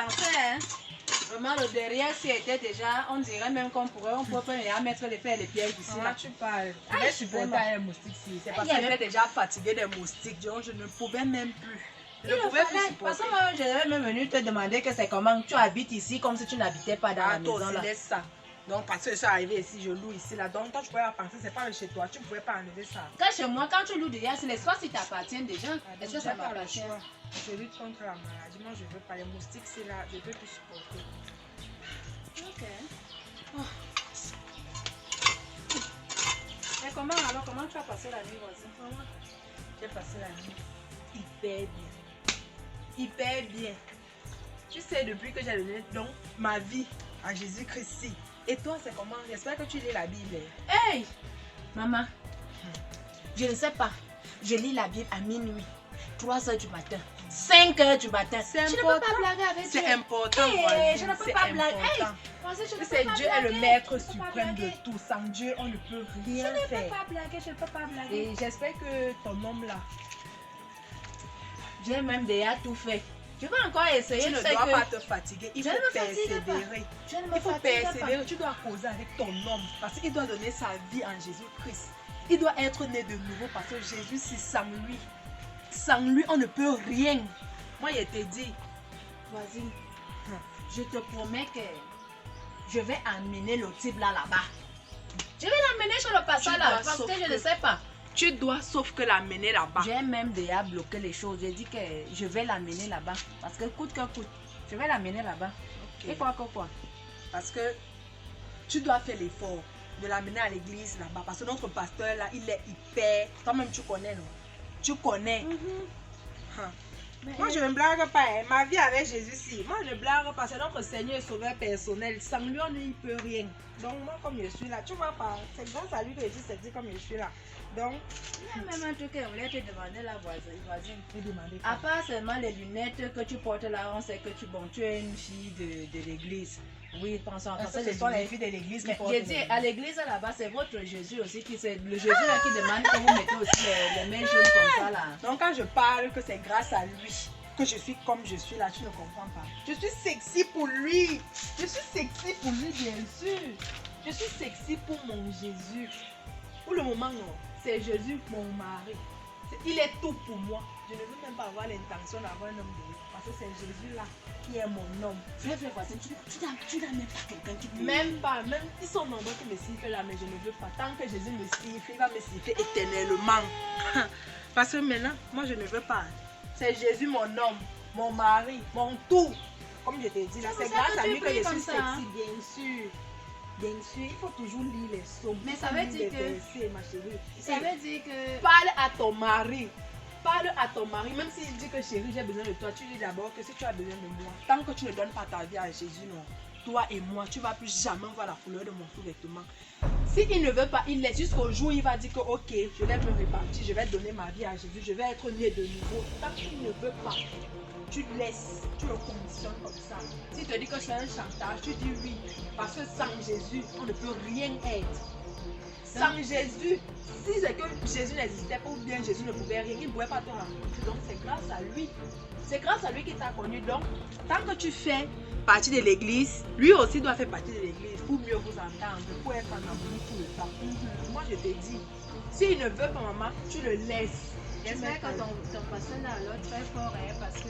pensais, hein. Vraiment, le derrière, c'était déjà, on dirait même qu'on pourrait mettre les faire les pièges ici. Là, tu parles. Je vais supporter un moustique ici. C'est parce que j'étais déjà fatiguée des moustiques. Donc, je ne pouvais même plus. Je ne pouvais plus supporter. Parce que moi, j'avais même venu te demander que c'est comment tu habites ici, comme si tu n'habitais pas dans la maison. Là. Laisse ça. Donc, parce que je suis arrivée ici, je loue ici, là. Donc, toi, tu pouvais penser, c'est pas chez toi. Tu ne pouvais pas enlever ça. Quand chez moi, quand tu loues déjà, c'est l'espace qui t'appartient déjà. Est-ce que ça m'appartient? Je lutte contre la maladie. Moi, je veux pas. Les moustiques, c'est là. Je ne peux plus supporter. Ok. Oh. Et comment alors, comment tu as passé la nuit, voisin? J'ai passé la nuit hyper bien. Hyper bien. Tu sais, depuis que j'ai donné donc ma vie à Jésus-Christ. Et toi, c'est comment? J'espère que tu lis la Bible. Hey! Maman, je ne sais pas. Je lis la Bible à minuit, 3h du matin, 5h du matin. C'est important. Je ne peux pas blaguer avec Dieu. C'est important. Hey, je ne peux pas blaguer. Hey, c'est Dieu est le maître suprême de tout. Sans Dieu, on ne peut rien faire. Je ne peux pas blaguer, je ne peux pas blaguer. Et j'espère que ton homme là. J'ai même déjà tout fait. Tu vas encore essayer. Tu ne dois pas te fatiguer. Il faut persévérer. Il faut persévérer. Tu dois causer avec ton homme. Parce qu'il doit donner sa vie en Jésus-Christ. Il doit être né de nouveau parce que Jésus, c'est sans lui. Sans lui, on ne peut rien. Moi, je t'ai dit. Voisine, je te promets que je vais amener le type là-bas. Je vais l'amener sur le passage là parce que je ne sais pas. Tu dois sauf que l'amener là-bas. J'ai même déjà bloqué les choses. J'ai dit que je vais l'amener là-bas. Parce que coûte que coûte, je vais l'amener là-bas. Okay. Et quoi? Parce que tu dois faire l'effort de l'amener à l'église là-bas. Parce que notre pasteur là, il est hyper... Toi-même, tu connais, non? Tu connais. Moi, je ne blague pas. Hein. Ma vie avec Jésus, si. Moi, je ne blague pas. C'est notre Seigneur et Sauveur personnel. Sans lui, on ne peut rien. Donc, moi, comme je suis là, tu vois pas. C'est grâce à lui que Jésus s'est dit comme je suis là. Donc, il y a même un truc que je voulais te demander la voisine. À part seulement les lunettes que tu portes là, on sait que tu es une fille de l'église. Oui, pensons à ça. Ce sont les filles de l'église qui portent. J'ai dit, à l'église là-bas, c'est votre Jésus aussi qui c'est le Jésus là qui demande que vous mettez aussi les mains jaunes comme ça là. Donc quand je parle que c'est grâce à lui que je suis comme je suis là, tu ne comprends pas. Je suis sexy pour lui. Je suis sexy pour lui, bien sûr. Je suis sexy pour mon Jésus. Pour le moment, non. C'est Jésus, mon mari. Il est tout pour moi. Je ne veux même pas avoir l'intention d'avoir un homme de vie. Parce que c'est Jésus là qui est mon homme. Tu n'as même pas quelqu'un qui peut. Même pas. Même ils sont nombreux qui me sifflent là, mais je ne veux pas. Tant que Jésus me siffle, il va me siffler éternellement. Parce que maintenant, moi je ne veux pas. C'est Jésus mon homme, mon mari, mon tout. Comme je t'ai dit là, c'est grâce à lui que je suis sexy, bien sûr. Bien sûr, il faut toujours lire les psaumes. Mais ça veut dire que... versets, ma chérie. Ça veut dire que... Parle à ton mari. Parle à ton mari. Même s'il dit que chérie, j'ai besoin de toi, tu dis d'abord que si tu as besoin de moi, tant que tu ne donnes pas ta vie à Jésus, non. Toi et moi, tu ne vas plus jamais voir la couleur de mon sous-vêtement. S'il ne veut pas, il laisse jusqu'au jour où il va dire que ok, je vais me repartir, je vais donner ma vie à Jésus, je vais être né de nouveau. Tant qu'il ne veut pas, tu laisses, tu le conditionnes comme ça. S'il te dit que c'est un chantage, tu dis oui. Parce que sans Jésus, on ne peut rien être. Sans Jésus, si c'est que Jésus n'existait pas ou bien Jésus ne pouvait rien, il ne pouvait pas te rencontrer. Donc c'est grâce à lui. C'est grâce à lui qu'il t'a connu. Donc, tant que tu fais partie de l'église, lui aussi doit faire partie de l'église pour mieux vous entendre, pour être en amour tout le temps. Moi je te dis, s'il ne veut pas maman, tu le laisses. J'espère que ton pasteur là alors très fort hein, parce que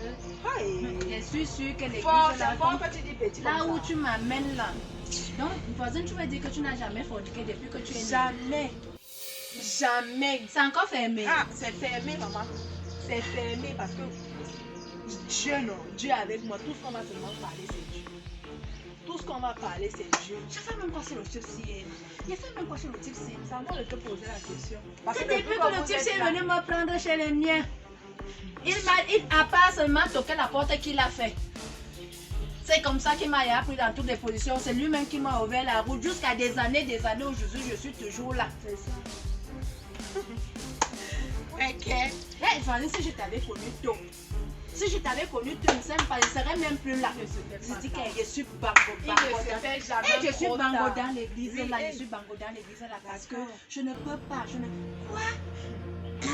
je suis sûre que l'église là, que tu dis petit là où tu m'amènes là. Donc, voisine, tu veux dire que tu n'as jamais forniqué depuis que tu es née? Jamais. Jamais. C'est encore fermé. Ah, c'est fermé, maman. C'est fermé parce que Dieu, non. Dieu est avec moi. Tout ce qu'on va seulement parler, c'est Dieu. Tout ce qu'on va parler, c'est Dieu. Je sais même pas si le type si il fait même pas sur le type si. C'est à moi de te poser la question. C'est depuis que le type si est venu me prendre chez les miens. Il a pas seulement toqué la porte qu'il a fait. C'est comme ça qu'il m'a appris dans toutes les positions. C'est lui-même qui m'a ouvert la route jusqu'à des années aujourd'hui, je suis toujours là. C'est ça. Ok. Hey, si je t'avais connu tôt, si je t'avais connu tôt, je ne serais même plus là. Je dis que je suis bango. Je suis bango dans l'église là. Je suis bango dans l'église là parce que je ne peux pas. Quoi?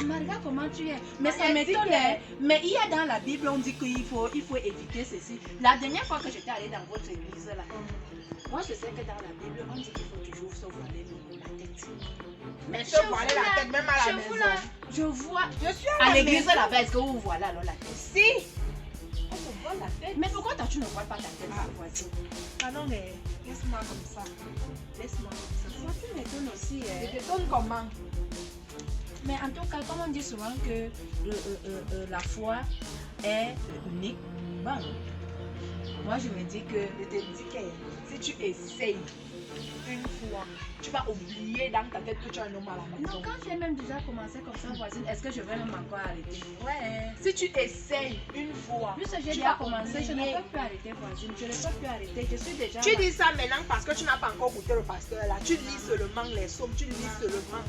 Maman, regarde comment tu es. Mais ça Elle dit m'étonne. que- Hein. Mais il y a dans la Bible, on dit qu'il faut éviter ceci. La dernière fois que j'étais allée dans votre église, là, moi je sais que dans la Bible, on dit qu'il faut toujours se voiler la tête. Mais se voiler la tête, même à la chez vous, maison. là, je vois. Je suis À la l'église maison. là-bas, est-ce que vous voyez alors la tête? Si. On se voit la tête. Mais pourquoi toi tu ne vois pas ta tête, Ah. voisine? Pardon, mais laisse-moi comme ça. Laisse-moi comme ça. Moi, tu m'étonnes aussi. Hein. Je te donne comment? Mais en tout cas, comme on dit souvent que la foi est unique, bon, moi je me dis que Je te dis que si tu essayes une fois, tu vas oublier dans ta tête que tu es un homme à la non, maison. quand j'ai même déjà commencé comme ça, voisine, est-ce que je vais même encore arrêter? Ouais. Si tu essayes une fois, Plus j'ai tu déjà vas commencé, je ne oublier. peux plus arrêter, voisine. Je ne peux plus arrêter. Je suis déjà. Tu dis ça maintenant parce que tu n'as pas encore goûté le pasteur là. Tu lis seulement les sommes, tu lis seulement.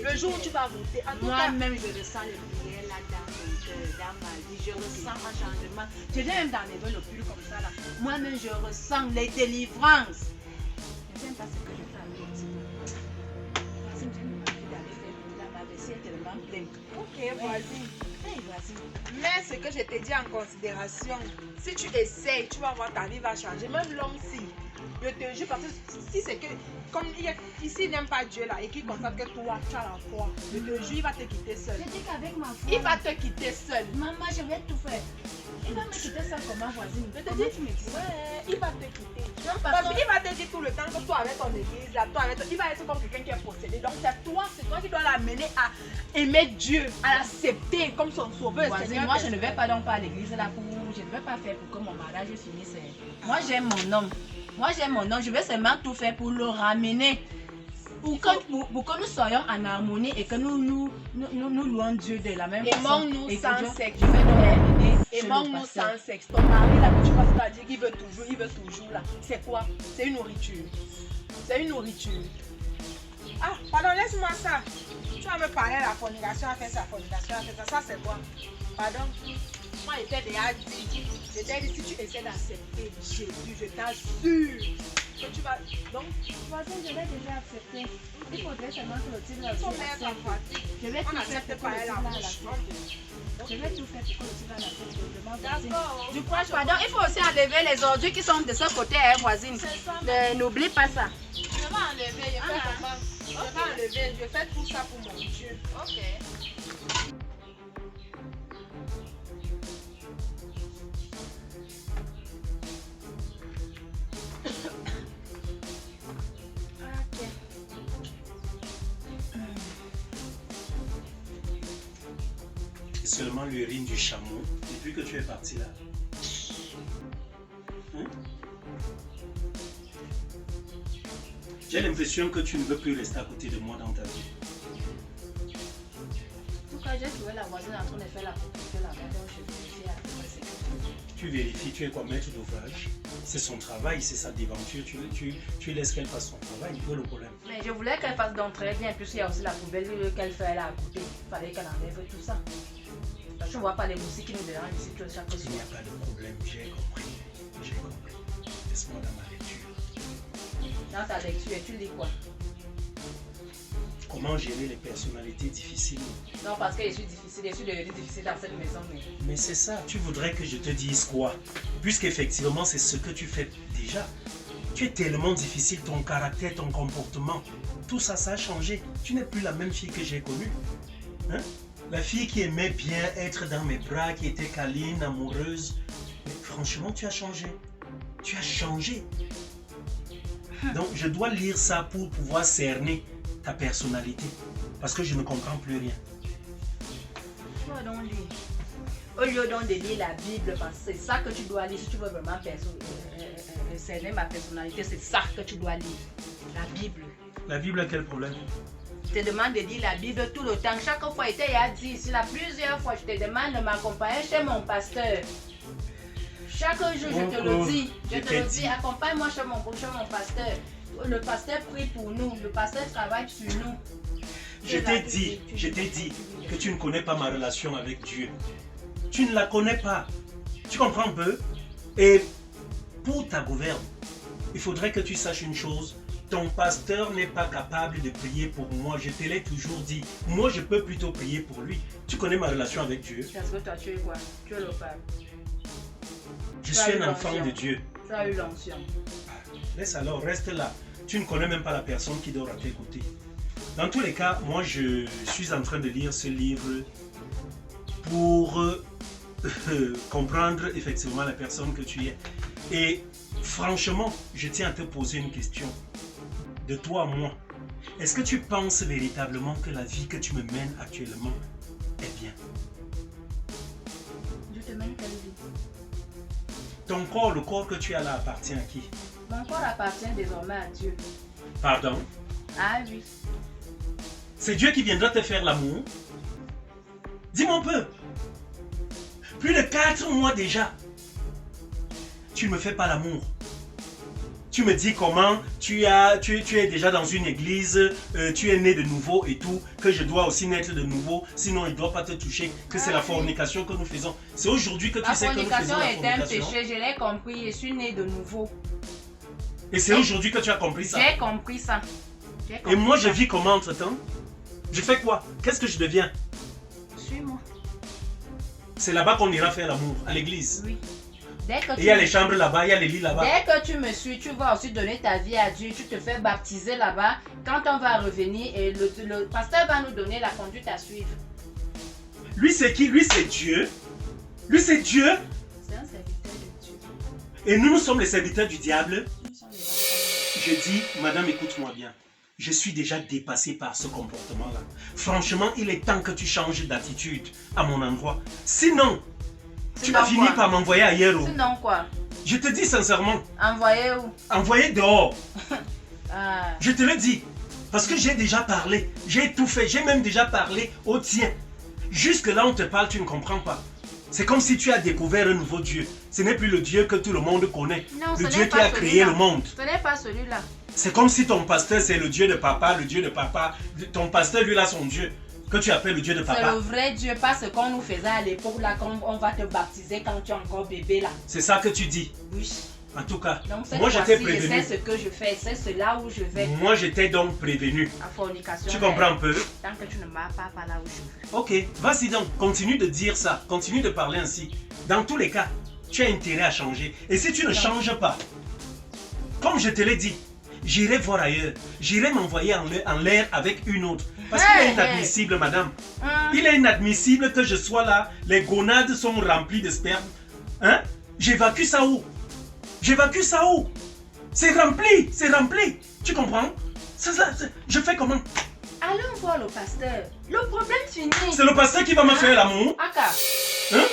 Le jour où tu vas goûter, en tout cas, Moi-même, je ressens le prière là dans mon cœur, dans ma vie. Je ressens un changement. Je viens même d'enlever le pull comme ça là. Moi-même, je ressens les délivrances. Je n'aime pas ce que je fais à l'autre. Voisine, j'ai même envie d'aller faire le là. Ma vessie est tellement pleine. ok, voisine. Hey, voisine. Mais ce que je t'ai dit en considération, si tu essayes, tu vas voir ta vie va changer. Même l'homme, si. Je te jure, parce que si c'est que, comme ici, il n'aime pas Dieu là, et qu'il constate que toi, tu as la foi, je te jure, il va te quitter seul. Je dis qu'avec ma foi. Il va te quitter seul. Maman, je vais tout faire. Il va me quitter ça comment, voisine? Je te Comment dis, tu me dis ça? ouais, il va te quitter. Non, Parce parce que. qu'il va te dire tout le temps que toi avec ton église, là, toi avec il va être comme quelqu'un qui est possédé. Donc c'est toi qui dois l'amener à aimer Dieu, à l'accepter comme son sauveur. Voisine, Seigneur, moi je ne vais pas donc pas à l'église là pour. Je ne vais pas faire pour que mon mariage finisse. Moi j'aime mon homme. Moi j'aime mon homme. Je vais seulement tout faire pour le ramener. Pour que nous soyons en harmonie et que nous louons Dieu de la même façon. Aimons-nous Et que sans je- sexe. Je vais donc l'amener chez le Aimons-nous pasteur. sans sexe. Ton mari là que tu passes à dire qu'il veut toujours là. C'est quoi? C'est une nourriture. C'est une nourriture. Ah, pardon, laisse-moi ça. Tu vas me parler de la fornication, à faire ça, fornication, à faire ça. Ça c'est quoi? Pardon? Moi, je t'ai déjà dit. Je t'ai dit, si tu essaies d'accepter Jésus, je t'assure que tu vas. Donc, Voisine, je l'ai déjà accepté. Il faudrait seulement que le titre là il faut aussi mettre en accepte. pratique. Je vais On tout faire n'accepte pour pas que le la titre là bouche. l'accepte. Je vais tout faire pour que le titre là l'accepte. Vraiment, voisine. D'accord. Du courage, pardon. Il faut aussi enlever les ordures qui sont de ce côté, hein, voisine. C'est ça. N'oublie pas ça. Je vais enlever, je fais comment? Je vais enlever, je fais tout ça pour mon Dieu. Ok. C'est seulement l'urine du chameau depuis que tu es parti là. Hein? J'ai l'impression que tu ne veux plus rester à côté de moi dans ta vie. En tout cas, j'ai trouvé la voisine en train de faire la propriété là-bas. Donc, je vérifie à peu près ce que Tu vérifies, tu es quoi, maître d'ouvrage. C'est son travail, c'est sa déventure. Tu laisses qu'elle fasse son travail. Où est le problème? mais je voulais qu'elle fasse donc très bien. Puisqu'il y a aussi la poubelle qu'elle fait là à côté. Il fallait qu'elle enlève tout ça. Parce que je ne vois pas les moustiques qui nous dérangent ici chaque Il n'y jour. a pas de problème, j'ai compris. J'ai compris. Laisse-moi dans ma lecture. Dans ta lecture, tu lis quoi? Comment gérer les personnalités difficiles? Non, parce que je suis devenue difficile dans cette maison. Mais c'est ça, tu voudrais que je te dise quoi? Puisqu'effectivement, c'est ce que tu fais déjà. Tu es tellement difficile, ton caractère, ton comportement, tout ça, ça a changé. Tu n'es plus la même fille que j'ai connue. Hein? La fille qui aimait bien être dans mes bras, qui était câline, amoureuse. Mais franchement, tu as changé. Tu as changé. Donc, je dois lire ça pour pouvoir cerner ta personnalité. Parce que je ne comprends plus rien. Tu vas donc lire. Au lieu donc de lire la Bible, parce que c'est ça que tu dois lire si tu veux vraiment cerner ma personnalité, c'est ça que tu dois lire. La Bible. La Bible a quel problème? Je te demande de lire la Bible tout le temps. Chaque fois, il t'a dit ici, là, plusieurs fois, je te demande de m'accompagner chez mon pasteur. Chaque jour, je te le dis. Je te le dis, accompagne-moi chez mon pasteur. Le pasteur prie pour nous. Le pasteur travaille sur nous. Je t'ai dit que tu ne connais pas ma relation avec Dieu. Tu ne la connais pas. Tu comprends un peu? Et pour ta gouverne, il faudrait que tu saches une chose. ton pasteur n'est pas capable de prier pour moi. Je te l'ai toujours dit. Moi, je peux plutôt prier pour lui. Tu connais ma relation avec Dieu. Parce que toi, tu es quoi? Tu es le pape. Je suis un enfant de Dieu. Tu as eu l'onction. Laisse alors, reste là. Tu ne connais même pas la personne qui dort à tes côtés. Dans tous les cas, moi, je suis en train de lire ce livre pour comprendre effectivement la personne que tu es. Et franchement, je tiens à te poser une question. De toi à moi, est-ce que tu penses véritablement que la vie que tu me mènes actuellement est bien? Je te mène quelle vie? Ton corps, le corps que tu as là, appartient à qui? Mon corps appartient désormais à Dieu. Pardon? Ah oui. C'est Dieu qui viendra te faire l'amour? Dis-moi un peu. Plus de 4 mois déjà. Tu ne me fais pas l'amour. Tu me dis comment tu es déjà dans une église, tu es né de nouveau et tout, que je dois aussi naître de nouveau, sinon il ne doit pas te toucher, que c'est la fornication que nous faisons. C'est aujourd'hui que tu sais que nous faisons la fornication. La fornication est un péché, je l'ai compris, je suis né de nouveau. Et c'est aujourd'hui que tu as compris ça. J'ai compris ça. Et moi je vis comment entre-temps? Je fais quoi? Qu'est-ce que je deviens? Suis-moi. C'est là-bas qu'on ira faire l'amour, à l'église. Oui. Dès que il y a les chambres là-bas, il y a les lits là-bas. Dès que tu me suis, tu vas aussi donner ta vie à Dieu. Tu te fais baptiser là-bas. Quand on va revenir, et le pasteur va nous donner la conduite à suivre. Lui c'est qui? Lui c'est Dieu. Lui c'est Dieu. C'est un serviteur de Dieu. Et nous sommes les serviteurs du diable. Nous sommes les enfants. Je dis, madame, écoute-moi bien. Je suis déjà dépassé par ce comportement-là. Franchement, il est temps que tu changes d'attitude à mon endroit. Sinon, tu vas finir par m'envoyer ailleurs. Sinon quoi? Je te dis sincèrement. Envoyer où? Envoyer dehors. Ah. Je te le dis. Parce que j'ai déjà parlé. J'ai tout fait. J'ai même déjà parlé au tien. Jusque là, on te parle, tu ne comprends pas. C'est comme si tu as découvert un nouveau Dieu. Ce n'est plus le Dieu que tout le monde connaît. Non, le Dieu qui a créé le monde. Ce n'est pas celui-là. C'est comme si ton pasteur, c'est le Dieu de papa, le Dieu de papa. Ton pasteur, lui, là, son Dieu, que tu appelles le Dieu de papa. C'est le vrai Dieu, pas ce qu'on nous faisait à l'époque, là, quand on va te baptiser quand tu es encore bébé, là. C'est ça que tu dis? Oui. En tout cas, donc, moi, je t'ai prévenu. C'est ce que je fais, c'est cela où je vais. Moi, je t'ai donc prévenu. La fornication. Tu comprends un peu? Tant que tu ne m'as pas là où je veux. Ok, vas-y donc, continue de dire ça, continue de parler ainsi. Dans tous les cas, tu as intérêt à changer. Et si tu ne changes pas, comme je te l'ai dit, j'irai voir ailleurs. J'irai m'envoyer en l'air avec une autre. Parce qu'il est inadmissible, madame. Il est inadmissible que je sois là, les gonades sont remplies de sperme. Hein? J'évacue ça où? J'évacue ça où? C'est rempli, c'est rempli. Tu comprends? Je fais comment? Allons voir le pasteur. Le problème finit. C'est le pasteur qui va me faire l'amour. Aka. Hein?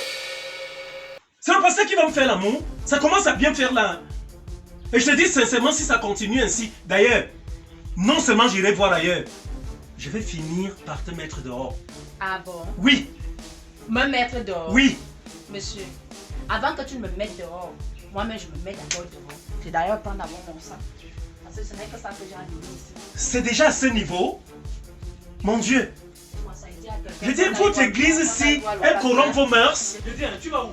C'est le pasteur qui va me faire l'amour. Ça commence à bien faire là. Et je te dis sincèrement, si ça continue ainsi, d'ailleurs, non seulement j'irai voir ailleurs, je vais finir par te mettre dehors. Ah bon? Oui. Me mettre dehors? Oui. Monsieur, avant que tu me mettes dehors, moi-même je me mets d'abord dehors. C'est d'ailleurs temps d'avoir mon sang. Parce que ce n'est que ça que j'ai animé ici. C'est déjà à ce niveau? Mon Dieu. Je dis, toute église ici, elle corrompt vos mœurs. Je dis, tu vas où?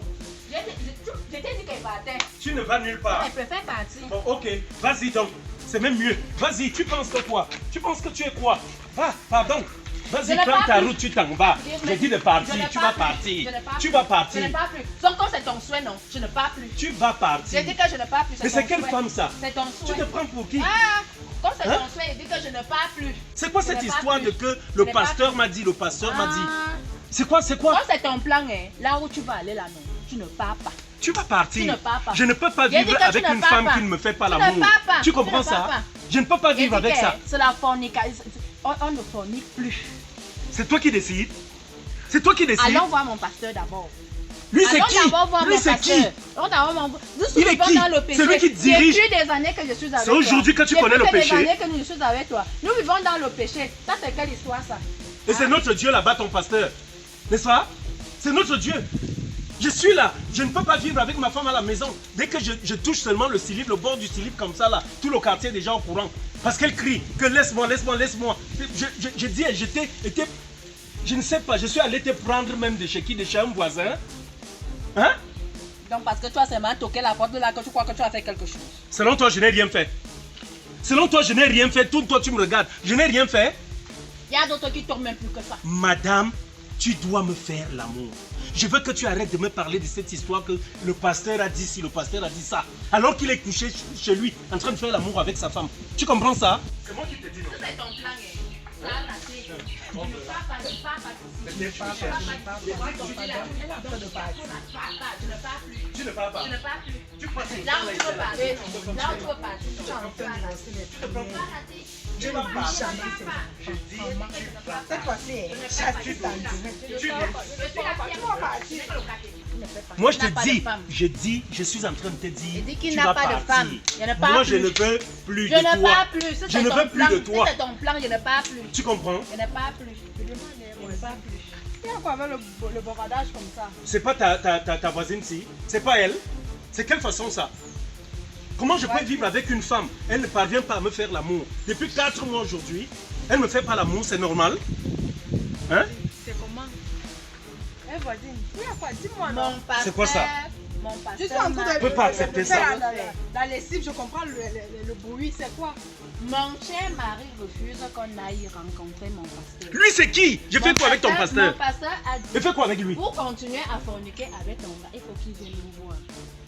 Je t'ai dit qu'elle partait. Tu ne vas nulle part. Elle préfère partir. Bon, ok, vas-y donc. C'est même mieux. Vas-y, tu penses que quoi? Tu penses que tu es quoi? Va, pardon. Vas-y, prends ta route, tu t'en vas. Je dis de partir, tu vas partir. Tu vas partir. Je ne pars plus. Sauf quand c'est ton souhait, non. Je ne pars plus. Tu vas partir. J'ai dit que je ne pars plus. Mais c'est quelle femme ça? C'est ton souhait. Tu te prends pour qui? Ah, comme c'est ton souhait, il dit que je ne pars plus. C'est quoi cette histoire de que le pasteur m'a dit, le pasteur m'a dit? C'est quoi? Comme c'est ton plan, hein, là où tu vas aller là, non. Tu ne pars pas. Tu vas partir. Tu ne pars pas. Je ne peux pas vivre avec une femme qui ne me fait pas l'amour. Tu comprends ça? Je ne peux pas vivre avec ça. C'est la fornication. On ne fornique plus. C'est toi qui décides. C'est toi qui décides. Allons voir mon pasteur d'abord. Lui c'est qui? Lui c'est qui? Il est qui? C'est lui qui dirige. Depuis des années que je suis avec toi. C'est aujourd'hui que tu connais le péché. Depuis des années que je suis avec toi. Nous vivons dans le péché. Ça c'est quelle histoire ça? Et c'est notre Dieu là-bas, ton pasteur. N'est-ce pas? C'est notre Dieu. Je suis là, je ne peux pas vivre avec ma femme à la maison. Dès que je touche seulement le slip, le bord du slip comme ça là, tout le quartier est déjà au courant. Parce qu'elle crie que laisse-moi, laisse-moi, laisse-moi. Je dis, je ne sais pas, je suis allé te prendre même de chez qui, de chez un voisin. Hein? Donc parce que toi seulement toqué la porte de là que tu crois que tu as fait quelque chose. Selon toi, je n'ai rien fait. Selon toi, je n'ai rien fait. Toi, tu me regardes. Je n'ai rien fait. Il y a d'autres qui tombent même plus que ça. Madame, tu dois me faire l'amour. Je veux que tu arrêtes de me parler de cette histoire que le pasteur a dit ci, le pasteur a dit ça. Alors qu'il est couché chez lui, en train de faire l'amour avec sa femme. Tu comprends ça? C'est moi qui te dis non. C'est ton plan, ça a raté. Je ne pars pas, je ne pars pas. Je ne pars plus. Tu ne pars pas. Je ne pars plus. Tu crois que Là où tu veux partir, non. Là où tu veux partir, tu n'en peux pas. Tu ne peux pas rater. Je ne vis jamais ça. Cette fois-ci, chasse ta Moi je te dis, je suis en train de te dire, Il dit qu'il tu n'a vas pas de partir. femme. Il n'y en a pas Moi plus. je ne veux plus Je de ne toi. pars plus. Je ne veux plus de toi. C'est ton plan, je ne pars plus. Tu comprends? Je ne pars plus. Je ne pas plus. Il y a quoi avec le boradage comme ça? C'est pas ta voisine si? C'est pas elle? C'est quelle façon ça? Comment je peux vivre avec une femme? Elle ne parvient pas à me faire l'amour. Depuis 4 mois aujourd'hui, elle ne me fait pas l'amour, c'est normal? Hein? C'est comment? Eh voisine, il y a quoi? Dis-moi. Mon pasteur. C'est quoi ça? Mon pasteur. Je suis en train de. Je peux pas accepter ça. La lessive, je comprends le bruit, c'est quoi? Mon cher mari refuse qu'on aille rencontrer mon pasteur. Lui c'est qui? Je fais quoi avec ton pasteur? Mon pasteur a dit, Je fais quoi avec lui? pour continuer à forniquer avec ton gars, il faut qu'il vienne nous voir.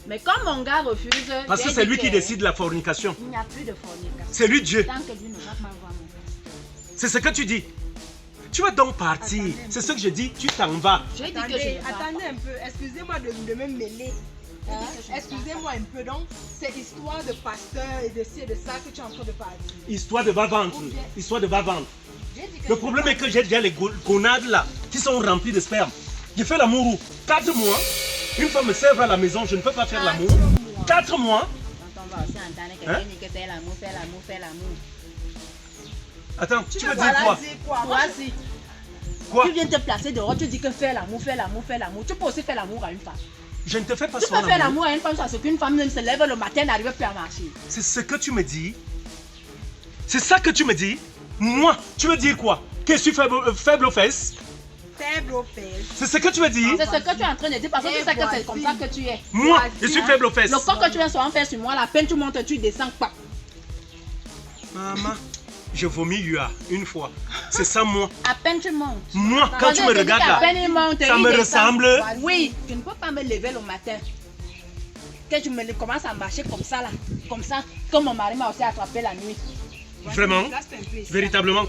Mais comme mon gars refuse, Parce que j'ai c'est dit lui qui que décide de la fornication. Il n'y a plus de fornication. C'est lui Dieu. Tant que Dieu ne va pas voir mon pasteur. C'est ce que tu dis. Tu vas donc partir. C'est ce que je dis, tu t'en vas. J'ai dit que je Attendez, ne pars pas. attendez un peu. Excusez-moi de me mêler. Hein? Excusez-moi un peu. Donc, c'est histoire de pasteur et de ci et de ça que tu es en train de parler. Histoire de va-ventre. Histoire de va-ventre. J'ai dit que Le je problème ne est que j'ai déjà les gonades là, qui sont remplies de sperme. J'ai fait l'amour où 4 mois. Une femme me sert à la maison, je ne peux pas faire l'amour. 4 mois. Quand on va aussi entendre quelqu'un dire que fais l'amour. Attends, tu veux dire Voilà, quoi? dis quoi? Toi si Quoi? tu viens te placer dehors, tu dis que fais l'amour. Tu peux aussi faire l'amour à une femme. Je ne te fais pas Tu souvent peux faire l'amour. l'amour à une femme parce qu'une femme ne se lève le matin, n'arrive plus à marcher. C'est ce que tu me dis. C'est ça que tu me dis. Moi, tu veux dire quoi? Que je suis faible aux fesses? Faible aux fesses. C'est ce que tu veux dire? C'est ce que tu es en train de dire parce que tu sais que c'est comme ça que tu es. Moi, je suis faible aux fesses. Le corps que tu viens souvent faire sur moi, la peine tu montes, tu descends pas. Maman, je vomis UA une fois. C'est ça moi. À peine tu montes. Moi, quand tu me regardes À peine là, il monte, ça il me descend. ressemble. Oui, tu ne peux pas me lever le matin. Que tu me commences à marcher comme ça là, comme ça, comme mon mari m'a aussi attrapé la nuit. Vraiment? Là, c'est un plaisir. Véritablement?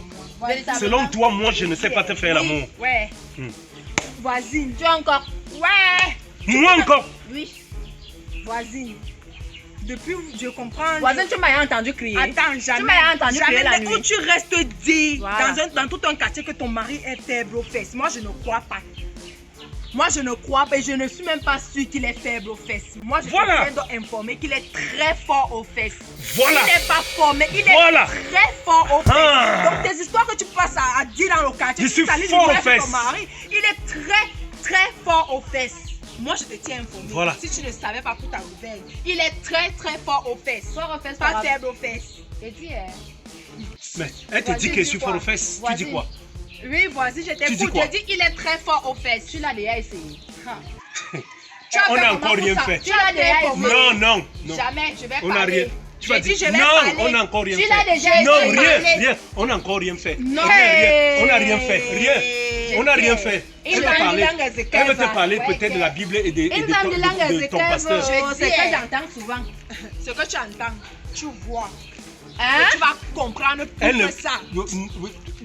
Véritablement. Selon toi, moi, je ne sais pas te faire l'amour. Ouais. Hmm. Voisine. Tu es encore. Ouais. Moi encore? Oui. Voisine. Depuis, je comprends. Voisin, tu m'as entendu crier. Attends, jamais. Tu m'as entendu crier jamais, la mais nuit. où tu restes dit Voilà. dans tout un quartier que ton mari est faible aux fesses. Moi, je ne crois pas. Moi, je ne crois pas et je ne suis même pas sûre qu'il est faible aux fesses. Moi, je suis Voilà. en train d'informer qu'il est très fort aux fesses. Voilà. Il n'est pas fort, mais il est Voilà. très fort aux fesses. Ah. Donc, tes histoires que tu passes à dire dans le quartier, Je suis tu salis fort l'image aux de ton fesses. mari, il est très fort aux fesses. Moi, je te tiens informé. Voilà. Si tu ne savais pas pour ta nouvelle, il est très fort aux fesses. Fort aux fesses, Pas par faible aux fesses. Et tu es. Mais elle te dit Voisine, que je suis dis fort quoi? aux fesses. Tu Voisine. dis quoi? Oui, voici, je Tu dis t'écoute. quoi? Je dis il est très fort aux fesses. Tu l'as déjà essayé. Tu as On fait n'a comment encore pour rien ça? fait. Tu as déjà fait comment? Non, non, non. Jamais, je vais On n'a parler. rien. Tu vas J'ai dit, dire je vais non, parler. on n'a encore rien Tu l'as fait. déjà Non, essayé. rien. On n'a encore rien fait. Non. Rien. On n'a rien fait. Rien. On n'a rien fait. Il Elle va va parler. dire langue Elle va te Ezekiel, parler ouais, peut-être de la Bible et de Une femme de langue de ton pasteur. c'est que j'entends souvent. Ce que tu entends, tu vois. Hein? Et tu vas comprendre plus Elle ne... que ça.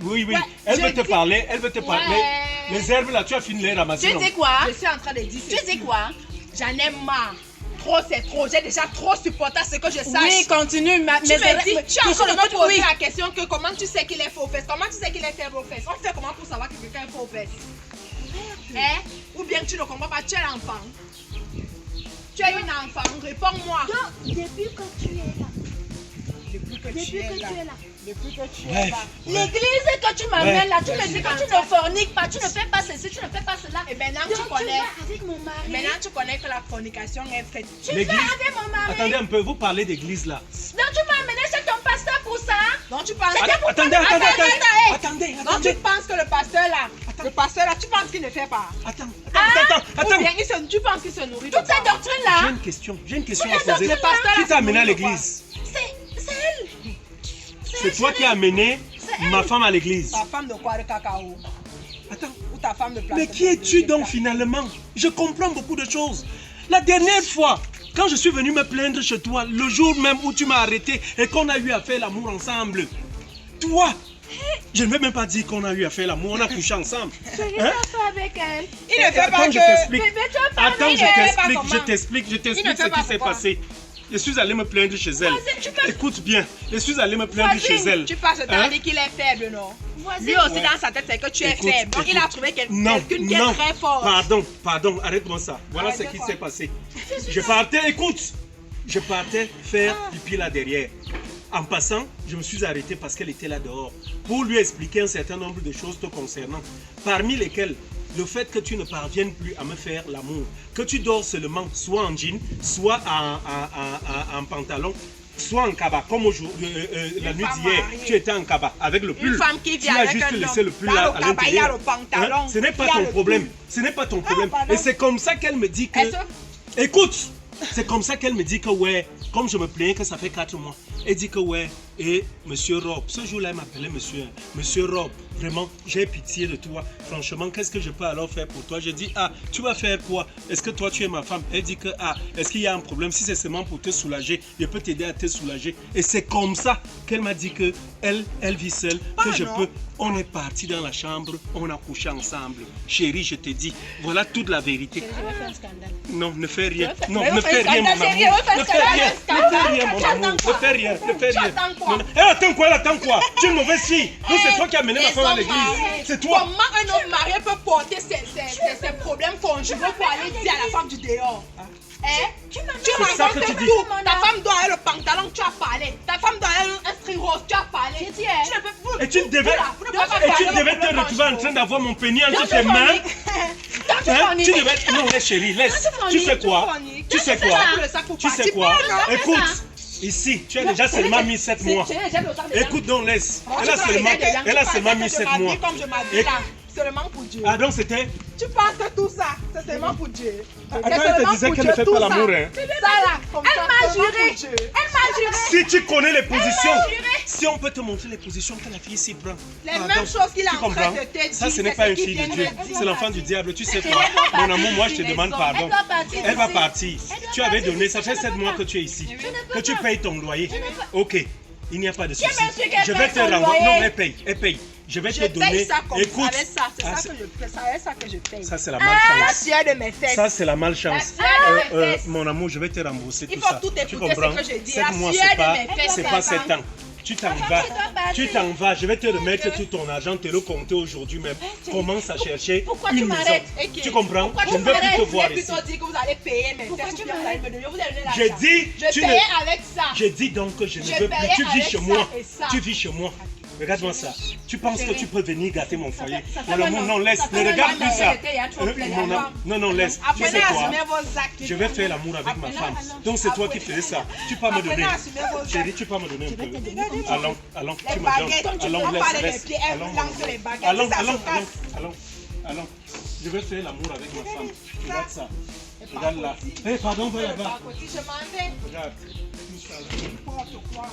Oui. Ouais, Elle veut je te dis- parler. Elle veut te parler. Ouais. Les herbes là, tu as fini de les ramasser. Tu non? dis quoi? Je suis en train de dire Tu ceci. dis quoi? J'en ai marre. Trop, c'est trop. J'ai déjà trop supporté à ce que je sache. Oui, continue. Tu me dis, tu es en train de me poser oui. la question que comment tu sais qu'il est faux aux fesses? Comment tu sais qu'il est faible aux fesses? On fait comment pour savoir que quelqu'un est faux aux fesses? Hein? Ou bien tu ne comprends pas, tu es l'enfant. Tu es une enfant, réponds-moi. Depuis que tu es là. Depuis que tu es là. Depuis que tu es Bref. là. L'église que tu m'amènes là, tu Ouais. me dis que tu ne forniques pas, tu ne fais pas ceci, tu ne fais pas cela. Et maintenant Donc tu tu connais. vas avec mon mari. Maintenant tu connais que la fornication est faite. Tu vas L'église. avec mon mari. Attendez un peu, vous parlez d'église là. Donc tu m'as amené chez ton pasteur pour ça. Donc tu penses Attendez. Donc tu penses que le pasteur là, tu penses qu'il ne fait pas. Attends. Ou bien tu penses qu'il se nourrit de Toute cette quoi? doctrine J'ai là, une question à Le poser. pasteur là, Qui t'a amené à se nourrit de quoi? l'église? c'est elle. C'est toi qui as amené ma femme à l'église. Ta femme de quoi, de cacao? Attends. Ou ta femme de place. Mais qui es-tu donc finalement? Je comprends beaucoup de choses. La dernière fois, quand je suis venu me plaindre chez toi, le jour même où tu m'as arrêté et qu'on a eu à faire l'amour ensemble, toi, je ne vais même pas dire qu'on a eu à faire l'amour, on a couché ensemble. Chérie, t'as fait avec elle. Il ne fait pas Attends, que... je t'explique. Bébé, tu as pas Attends, avec je elle. t'explique Il ne fait ce pas qui s'est comment. passé. Je suis allé me plaindre chez elle. Voisine, tu peux- Écoute bien, je suis allé me plaindre Voisine, chez elle. Tu passes le temps à dire qu'il est faible, non? Voisine. Lui aussi, Ouais. dans sa tête, c'est que tu es Écoute, faible. Donc, il a trouvé Non, quelqu'une qui est non, très forte. pardon, arrête-moi ça. Voilà ce qui s'est passé. Je partais, écoute, je partais faire pipi là derrière. En passant, je me suis arrêté parce qu'elle était là dehors pour lui expliquer un certain nombre de choses te concernant, parmi lesquelles le fait que tu ne parviennes plus à me faire l'amour, que tu dors seulement soit en jean, soit en pantalon, soit en cabas, comme aujourd'hui, la nuit femme d'hier, mariée. tu étais en cabas avec le pull. Une femme qui Tu vient as avec juste un laissé homme. le pull Dans là le à cabas, il y a l'intérieur. le pantalon, Ce n'est pas il y a ton le problème. pull. Ce n'est pas ton problème. pardon. Et c'est comme ça qu'elle me dit que... Est-ce- Écoute, c'est comme ça qu'elle me dit que ouais, comme je me plaignais que ça fait 4 mois, elle dit que ouais, et monsieur Rob, ce jour-là elle m'appelait monsieur Rob, vraiment, j'ai pitié de toi, franchement, qu'est-ce que je peux alors faire pour toi? Je dis, ah, tu vas faire quoi? Est-ce que toi tu es ma femme? Elle dit que, ah, est-ce qu'il y a un problème? Si c'est seulement pour te soulager, je peux t'aider à te soulager. Et c'est comme ça qu'elle m'a dit que elle vit seule, que je non. peux. On est parti dans la chambre, on a couché ensemble. Chérie, je te dis, voilà toute la vérité. Je vais faire un scandale. Non, ne fais rien. Tu vas faire- Non, Mais ne on fait fais rien, mon scandale, chérie, amour. on fait Ne fais rien. scandale, Ne fais rien, mon tu amour. attends Ne quoi? fais rien. Ne fais Tu rien. attends quoi? Non, non. Elle attend quoi? Elle attend quoi? Tu es une mauvaise fille. Non, c'est toi qui as amené ma Les femme à hommes l'église. mariés. C'est toi. Comment un homme marié peut porter ses problèmes conjugaux pour aller dire à la femme du dehors? Hein? Tu C'est ça que racontes tu dis. tout. Ta femme doit avoir le pantalon, tu as parlé. Ta femme doit avoir un string rose, tu as parlé. J'ai dit, hein. Tu ne peux vous- Et tu vous- devais, vous- vous ne pouvez pas et tu parler devais de te problèmes retrouver en train conjugaux. d'avoir mon pénis entre Dans tes ton mains. lit. Dans Hein? ton lit. Tu devais... Non, laisse chérie, laisse. Dans ton Tu lit. sais quoi? Tu sais quoi? Tu sais quoi? non, Écoute, c'est ici, tu as déjà seulement mis 7 mois. Écoute donc, laisse. Elle a seulement mis 7 mois. Comme je m'habille Et- là, seulement pour Dieu. Ah donc c'était... Tu penses que tout ça, c'est seulement pour Dieu. Attends, elle te disait qu'elle ne fait pas l'amour, hein. Ça là, comme ça, m'a seulement juré. pour Dieu. Elle m'a juré. Si tu connais les positions, juré. si on peut te montrer les positions que la fille s'y prend. Les Pardon, mêmes choses qu'il est tu en train comprends? de te dire, Ça, ce n'est c'est pas ce une qu'il fille de vient Dieu, de dire. c'est l'enfant du diable. Tu sais Elle quoi? doit Mon amour, moi je te partir demande des pardon. Elle doit partir Elle va d'ici. partir. Elle doit Tu avais partir donné, d'ici. ça fait Je ne 7 peux mois pas. que tu es ici. Je ne peux Que tu pas. payes ton loyer. Je ne peux- Ok, il n'y a pas de souci. même su qu'elle Je vais paye te son renvoyer. loyer. Non, elle paye, elle paye. Je vais Je te donner. paye ça comme Écoute, avec ça, c'est ah, ça que je paye, c'est avec ça que je paye. ça c'est la La malchance. sueur de mes fesses. Ça c'est la malchance. La sueur de mes fesses. Mon amour, je vais te rembourser Il tout faut ça. tout Tu écouter ce comprends? que je dis. 7 La mois, sueur c'est de pas, mes fesses, c'est c'est pas ça. 7 ans. Tu t'en vas. tu dois partir. Tu t'en vas. Je vais te remettre tout ton argent, te le compter aujourd'hui même. Commence à chercher Pourquoi une tu maison. m'arrêtes? Ok. Tu comprends? Pourquoi Je tu ne veux plus te m'arrêtes? voir J'ai ici. plutôt dit que vous allez payer mes Pourquoi fesses. tu ou bien vous m'arrêtes? allez me donner, vous allez donner l'argent. J'ai dit, Je tu ne... payais avec ça. J'ai dit donc que je ne Je veux plus. payais Tu vis avec chez ça moi. et ça. Tu vis chez moi. Regarde-moi ça. Tu penses que tu peux venir gâter mon foyer? ça fait Mon amour, un non, an. laisse. Ça fait Ne un regarde an plus qu'elle ça. était, il y a trop plein Mon d'argent. amour, non, laisse. Tu Apprenez sais à quoi? assumer vos actes. Je vais faire l'amour avec ma femme. Donc c'est toi qui faisais ça. Tu peux me Apprenez donner. à assumer vos actes. Chérie, tu peux me donner un peu. Allons, allons, Les tu me baguettes, donnes. tu Allons, peux laisse, parler des laisse. pieds, elle Allons, lance les baguettes. allons, Ça se allons, passe. allons. Je vais faire l'amour avec ma femme. Regarde ça. Regarde là. Eh, pardon, va là-bas. Je m'en vais. Regarde. Tout ça là. N'importe quoi.